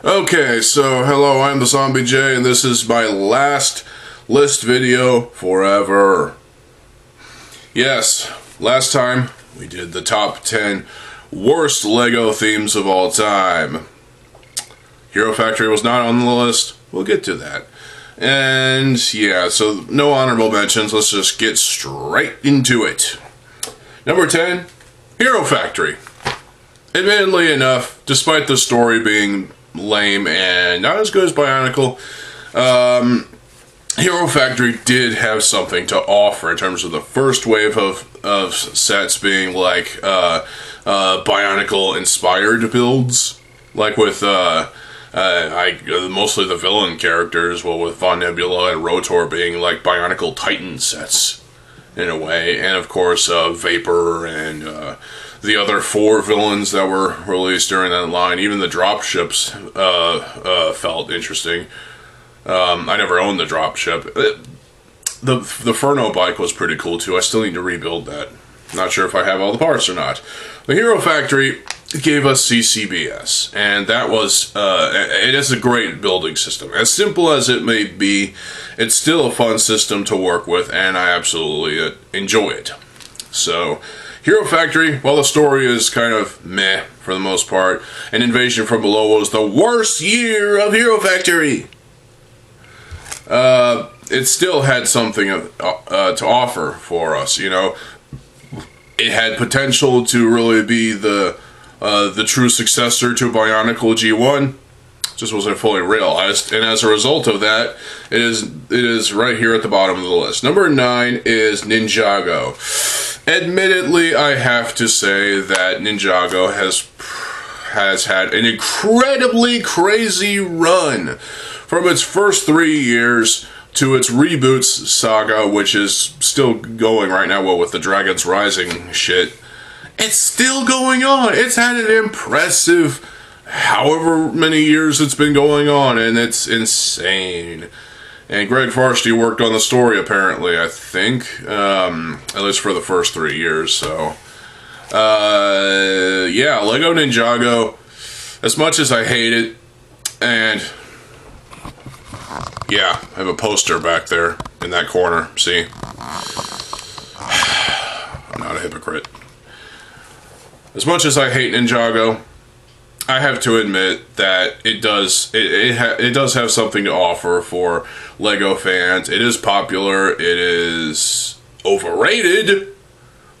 Okay, so hello, I'm TheZOMBIEJ, and this is my last list video forever. Yes, last time we did the top 10 worst LEGO themes of all time. Hero Factory was not on the list. We'll get to that. And yeah, so no honorable mentions. Let's just get straight into it. Number 10, Hero Factory. Admittedly enough, despite the story being lame and not as good as Bionicle, Hero Factory did have something to offer in terms of the first wave of sets being like Bionicle inspired builds, like with mostly the villain characters, well, with Von Nebula and Rotor being like Bionicle Titan sets in a way, and of course Vapor and the other 4 villains that were released during that line. Even the dropships felt interesting. I never owned the dropship. The Furno bike was pretty cool too. I still need to rebuild that. Not sure if I have all the parts or not. The Hero Factory gave us CCBS, and that was it is a great building system. As simple as it may be, it's still a fun system to work with, and I absolutely enjoy it. So, Hero Factory, while the story is kind of meh for the most part, and Invasion from Below was the worst year of Hero Factory, it still had something to offer for us, you know. It had potential to really be the true successor to Bionicle G1, just wasn't fully realized, and as a result of that, it is right here at the bottom of the list. Number 9 is Ninjago. Admittedly, I have to say that Ninjago has had an incredibly crazy run from its first 3 years to its reboots saga, which is still going right now. Well, with the Dragons Rising shit, it's still going on. It's had an impressive however many years it's been going on, and it's insane. And Greg Varsity worked on the story, apparently, I think, at least for the first 3 years, so. Yeah, Lego Ninjago, as much as I hate it, and yeah, I have a poster back there in that corner, see? I'm not a hypocrite. As much as I hate Ninjago, I have to admit that it does have something to offer for LEGO fans. It is popular, it is overrated,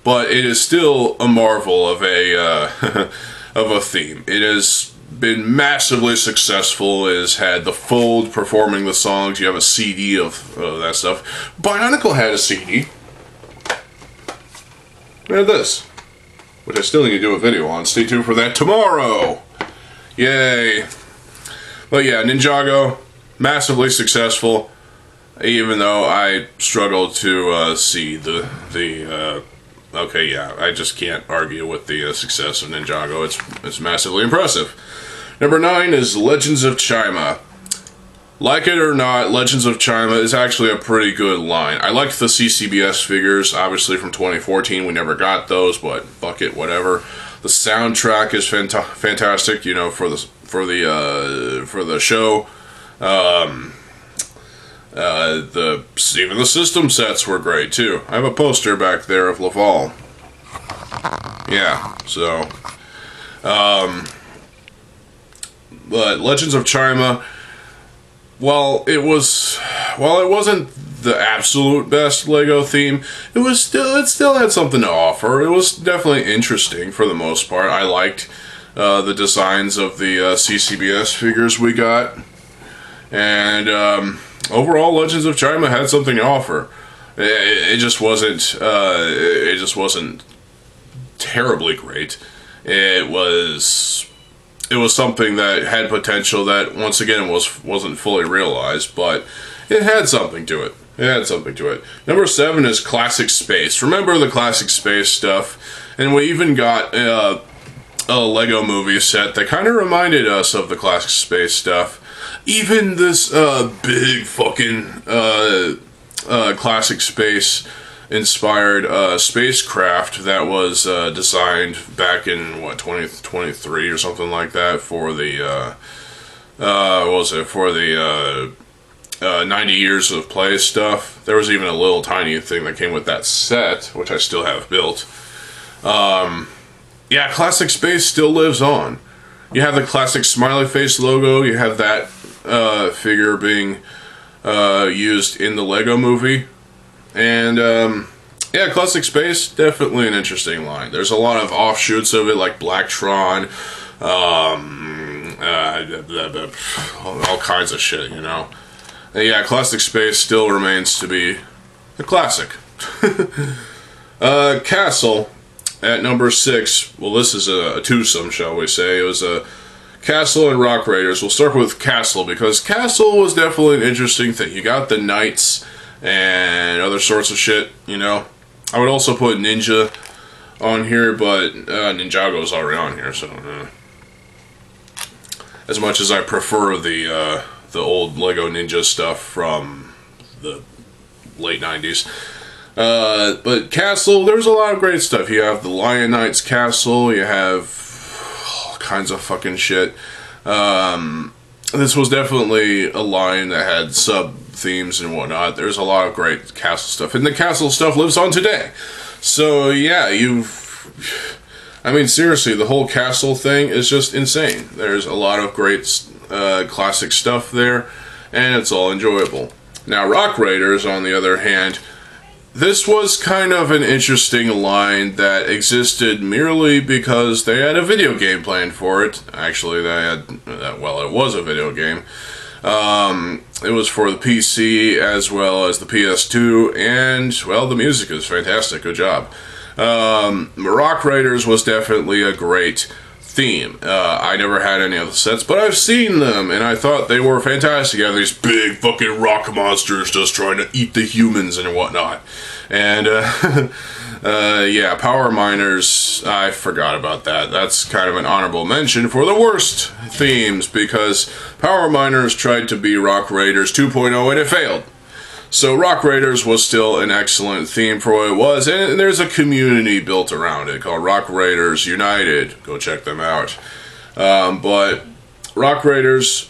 but it is still a marvel of a of a theme. It has been massively successful. It has had the Fold performing the songs. You have a CD of that stuff. Bionicle had a CD. And this, which I still need to do a video on. Stay tuned for that tomorrow. Yay. But yeah, Ninjago, massively successful, even though I struggle to see okay, yeah, I just can't argue with the success of Ninjago. It's massively impressive. Number 9 is Legends of Chima. Like it or not, Legends of Chima is actually a pretty good line. I liked the CCBS figures, obviously from 2014. We never got those, but fuck it, whatever. The soundtrack is fantastic, you know, for the show. Even the system sets were great too. I have a poster back there of Laval. Yeah, so but Legends of Chima, while it wasn't the absolute best LEGO theme, it still had something to offer. It was definitely interesting for the most part. I liked the designs of the CCBS figures we got, and overall, Legends of Chima had something to offer. It just wasn't terribly great. It was something that had potential that, once again, wasn't fully realized, but it had something to it. Number 7 is Classic Space. Remember the Classic Space stuff? And we even got a LEGO movie set that kind of reminded us of the Classic Space stuff. Even this big fucking Classic Space inspired spacecraft that was designed back in, what, 2023 or something like that for the what was it, for the 90 years of play stuff. There was even a little tiny thing that came with that set, which I still have built. Yeah, Classic Space still lives on. You have the classic smiley face logo. You have that figure being used in the Lego movie. And yeah, Classic Space, definitely an interesting line. There's a lot of offshoots of it, like Blacktron, all kinds of shit, you know. And yeah, Classic Space still remains to be a classic. Castle at number 6. Well, this is a twosome, shall we say. It was a Castle and Rock Raiders. We'll start with Castle, because Castle was definitely an interesting thing. You got the knights and other sorts of shit, you know. I would also put Ninja on here, but Ninjago's already on here, so as much as I prefer the old Lego Ninja stuff from the late 90s. But Castle, there's a lot of great stuff. You have the Lion Knights Castle, you have all kinds of fucking shit. This was definitely a line that had sub-themes and whatnot. There's a lot of great Castle stuff, and the Castle stuff lives on today. So yeah, I mean, seriously, the whole Castle thing is just insane. There's a lot of great classic stuff there, and it's all enjoyable. Now, Rock Raiders, on the other hand, this was kind of an interesting line that existed merely because they had a video game planned for it. Actually, they had, well, it was a video game. It was for the PC as well as the PS2, and, well, the music is fantastic. Good job. Rock Raiders was definitely a great theme. I never had any of the sets, but I've seen them, and I thought they were fantastic. You have these big fucking rock monsters just trying to eat the humans and whatnot. And, yeah, Power Miners, I forgot about that. That's kind of an honorable mention for the worst themes, because Power Miners tried to be Rock Raiders 2.0 and it failed. So Rock Raiders was still an excellent theme for what it was, and there's a community built around it called Rock Raiders United. Go check them out. But Rock Raiders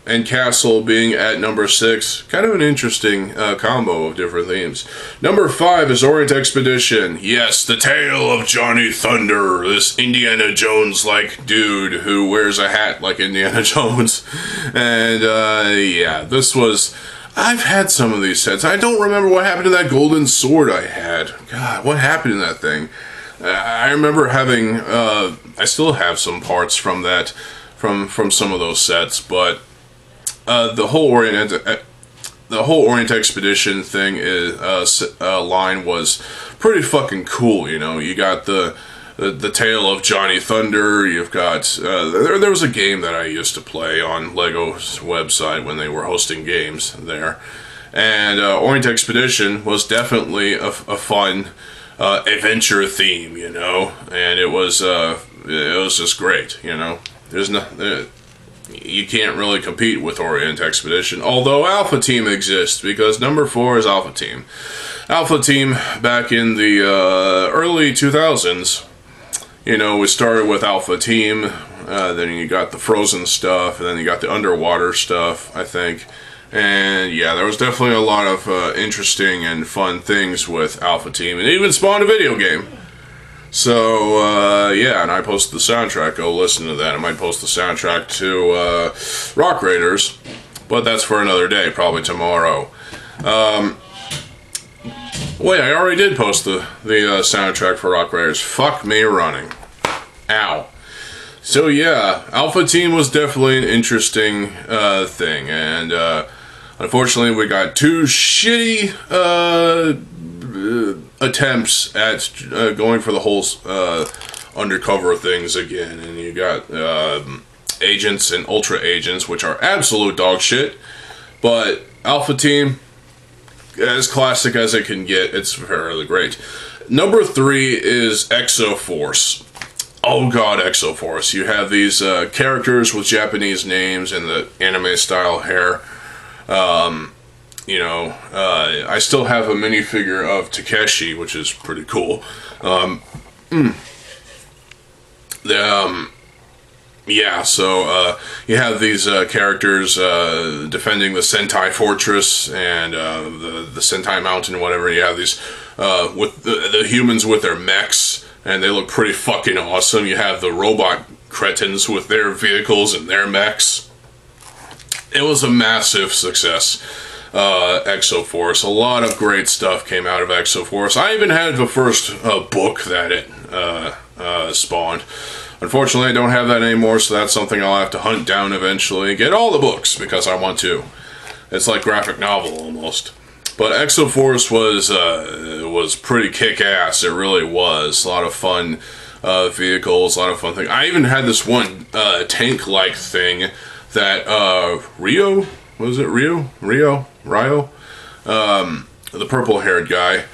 and Castle being at number 6, kind of an interesting combo of different themes. Number 5 is Orient Expedition. Yes, the tale of Johnny Thunder, this Indiana Jones-like dude who wears a hat like Indiana Jones. And yeah, this was... I've had some of these sets. I don't remember what happened to that golden sword I had. God, what happened to that thing? I remember having... I still have some parts from that, from some of those sets, but the whole Orient Expedition thing line was pretty fucking cool. You know, you got the tale of Johnny Thunder. You've got there was a game that I used to play on Lego's website when they were hosting games there, and Orient Expedition was definitely a fun adventure theme, you know, and it was just great, you know. There's no you can't really compete with Orient Expedition, although Alpha Team exists, because number 4 is Alpha Team. Alpha Team back in the early 2000s. You know, we started with Alpha Team, then you got the Frozen stuff, and then you got the underwater stuff, I think. And yeah, there was definitely a lot of interesting and fun things with Alpha Team, and it even spawned a video game. So, yeah, and I posted the soundtrack. Go listen to that. I might post the soundtrack to Rock Raiders, but that's for another day, probably tomorrow. Wait, I already did post the soundtrack for Rock Raiders. Fuck me running. Ow. So yeah, Alpha Team was definitely an interesting thing, and unfortunately we got 2 shitty attempts at going for the whole undercover things again, and you got Agents and Ultra Agents, which are absolute dog shit, but Alpha Team, as classic as it can get, it's fairly great. Number 3 is Exoforce. Oh god, Exoforce. You have these characters with Japanese names and the anime-style hair. You know, I still have a minifigure of Takeshi, which is pretty Yeah, so you have these characters defending the Sentai Fortress and the Sentai Mountain, whatever. You have these with the humans with their mechs, and they look pretty fucking awesome. You have the robot cretins with their vehicles and their mechs. It was a massive success. Exoforce. A lot of great stuff came out of Exoforce. I even had the first book that it spawned. Unfortunately, I don't have that anymore, so that's something I'll have to hunt down eventually. Get all the books, because I want to. It's like graphic novel, almost. But Exoforce was pretty kick-ass. It really was. A lot of fun vehicles, a lot of fun things. I even had this one tank-like thing that Rio? What was it? Rio? The purple-haired guy.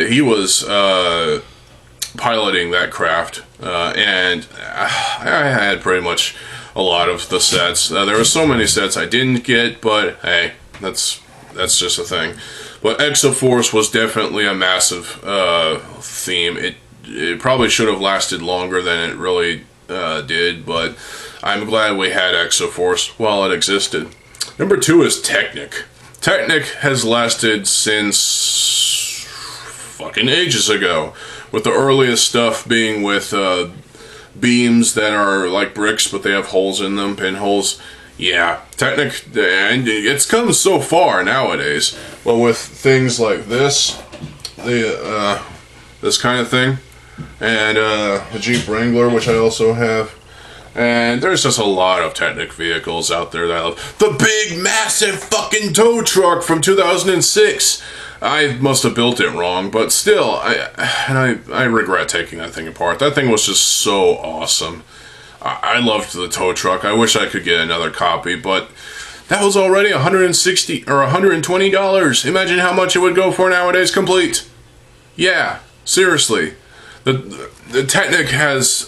He was piloting that craft, and I had pretty much a lot of the sets. There were so many sets I didn't get, but hey, that's just a thing. But Exoforce was definitely a massive theme. It probably should have lasted longer than it really did, but I'm glad we had Exoforce while it existed. Number 2 is Technic. Technic has lasted since fucking ages ago, with the earliest stuff being with beams that are like bricks, but they have holes in them, pinholes. Yeah, Technic, and it's come so far nowadays. Well, with things like this kind of thing, and a Jeep Wrangler, which I also have. And there's just a lot of Technic vehicles out there that I love. The big, massive fucking tow truck from 2006. I must have built it wrong, but still, I regret taking that thing apart. That thing was just so awesome. I loved the tow truck. I wish I could get another copy, but that was already $160 or $120. Imagine how much it would go for nowadays complete. Yeah, seriously. The Technic has...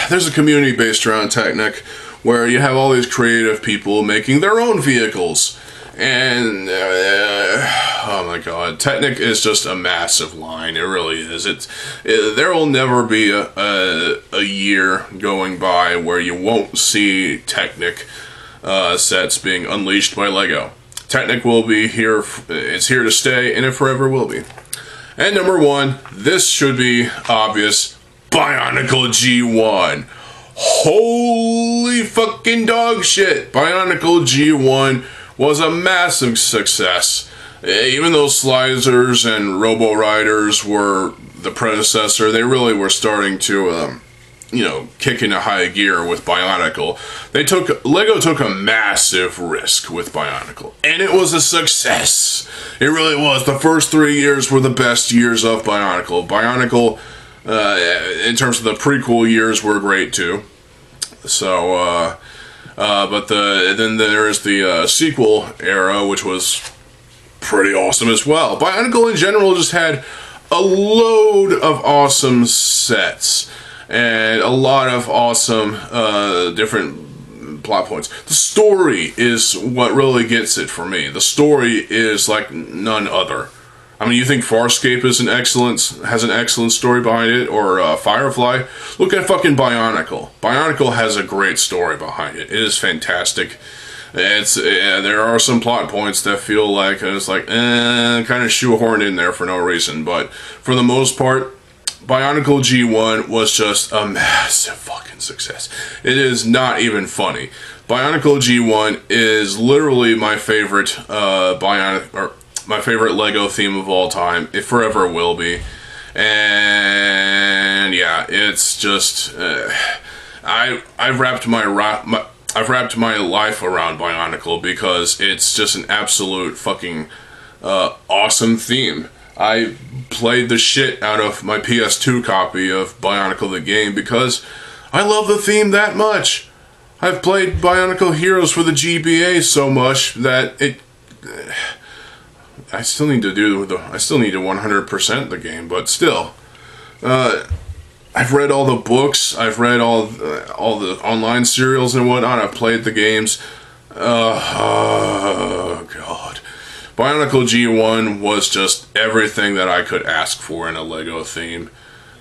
There's a community based around Technic where you have all these creative people making their own vehicles. And, oh my god, Technic is just a massive line. It really is. There will never be a year going by where you won't see Technic sets being unleashed by LEGO. Technic will be here, it's here to stay, and it forever will be. And number 1, this should be obvious, Bionicle G1. Holy fucking dog shit. Bionicle G1 was a massive success. Even though Slizers and Robo Riders were the predecessor, they really were starting to, kick into high gear with Bionicle. LEGO took a massive risk with Bionicle, and it was a success. It really was. The first 3 years were the best years of Bionicle. Bionicle, in terms of the prequel years, were great too. So, but then there is the sequel era, which was pretty awesome as well. Bionicle in general just had a load of awesome sets and a lot of awesome different plot points. The story is what really gets it for me. The story is like none other. I mean, you think Farscape has an excellent story behind it, or Firefly? Look at fucking Bionicle. Bionicle has a great story behind it. It is fantastic. There are some plot points that feel like it's like kind of shoehorned in there for no reason, but for the most part, Bionicle G1 was just a massive fucking success. It is not even funny. Bionicle G1 is literally my favorite my favorite LEGO theme of all time. It forever will be. And yeah, it's just I've wrapped my life around Bionicle because it's just an absolute fucking awesome theme. I played the shit out of my PS2 copy of Bionicle the game because I love the theme that much. I've played Bionicle Heroes for the GBA so much that I still need to 100% the game, but still. I've read all the books, I've read all the online serials and whatnot, I've played the games. Oh god. Bionicle G1 was just everything that I could ask for in a LEGO theme.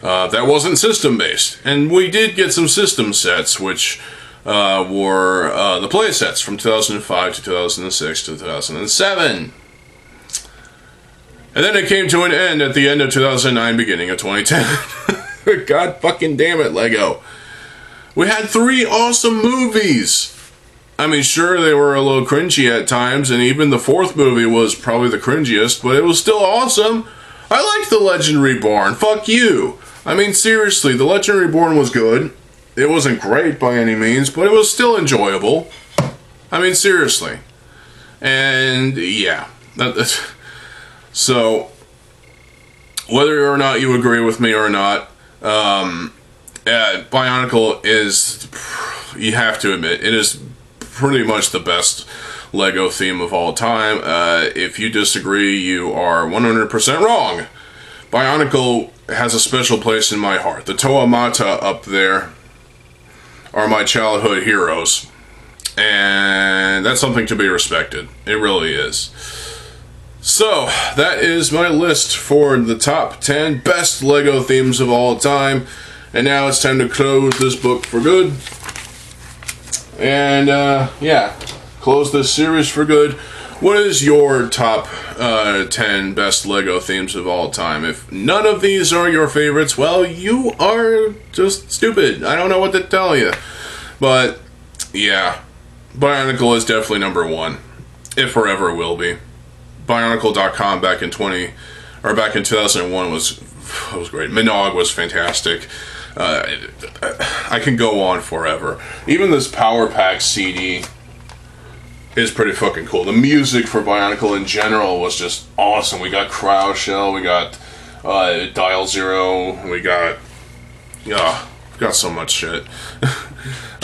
That wasn't system-based. And we did get some system sets, which were the playsets from 2005 to 2006 to 2007. And then it came to an end at the end of 2009, beginning of 2010. God fucking damn it, Lego. We had 3 awesome movies. I mean, sure, they were a little cringy at times, and even the 4th movie was probably the cringiest, but it was still awesome. I liked The Legend Reborn. Fuck you. I mean, seriously, The Legend Reborn was good. It wasn't great by any means, but it was still enjoyable. I mean, seriously. And, yeah. So, whether or not you agree with me or not, Bionicle is, you have to admit, it is pretty much the best Lego theme of all time. If you disagree, you are 100% wrong. Bionicle has a special place in my heart. The Toamata up there are my childhood heroes. And that's something to be respected. It really is. So, that is my list for the top 10 best Lego themes of all time. And now it's time to close this book for good. And, yeah, close this series for good. What is your top 10 best Lego themes of all time? If none of these are your favorites, well, you are just stupid. I don't know what to tell you. But, yeah, Bionicle is definitely number 1. It forever will be. Bionicle.com back in 2001 was great. Minogue was fantastic. I can go on forever. Even this Power Pack CD is pretty fucking cool. The music for Bionicle in general was just awesome. We got Crowd Shell, we got Dial Zero, we got so much shit.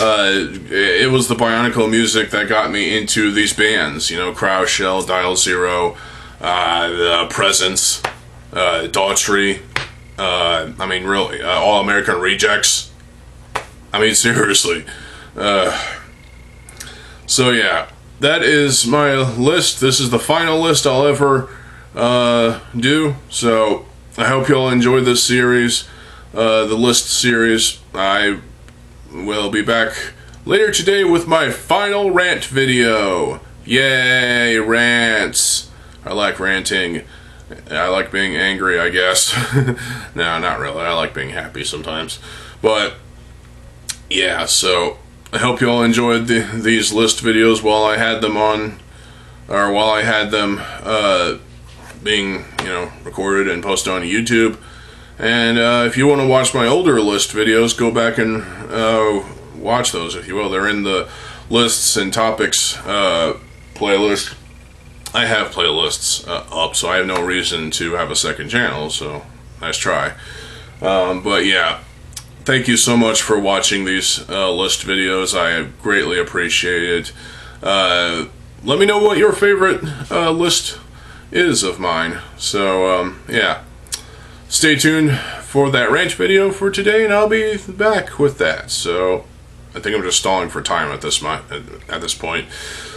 It was the Bionicle music that got me into these bands, you know, Crowd Shell, Dial Zero, the Presence, Daughtry, I mean, really, All American Rejects. I mean, seriously. So yeah, that is my list. This is the final list I'll ever do. So I hope you all enjoyed this series, the list series. I will be back later today with my final rant video. Yay, rants. I like ranting. I like being angry, I guess. No, not really. I like being happy sometimes. But, yeah, so I hope you all enjoyed these list videos while I had them on, or while I had them being, you know, recorded and posted on YouTube. And if you want to watch my older list videos, go back and watch those, if you will. They're in the lists and topics playlist. I have playlists up, so I have no reason to have a second channel, so nice try. But yeah, thank you so much for watching these list videos. I greatly appreciate it. Let me know what your favorite list is of mine. So, yeah. Stay tuned for that rant video for today, and I'll be back with that. So, I think I'm just stalling for time at this point.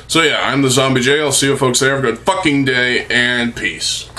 So yeah, I'm TheZOMBIEJ. I'll see you folks there. Have a good fucking day, and peace.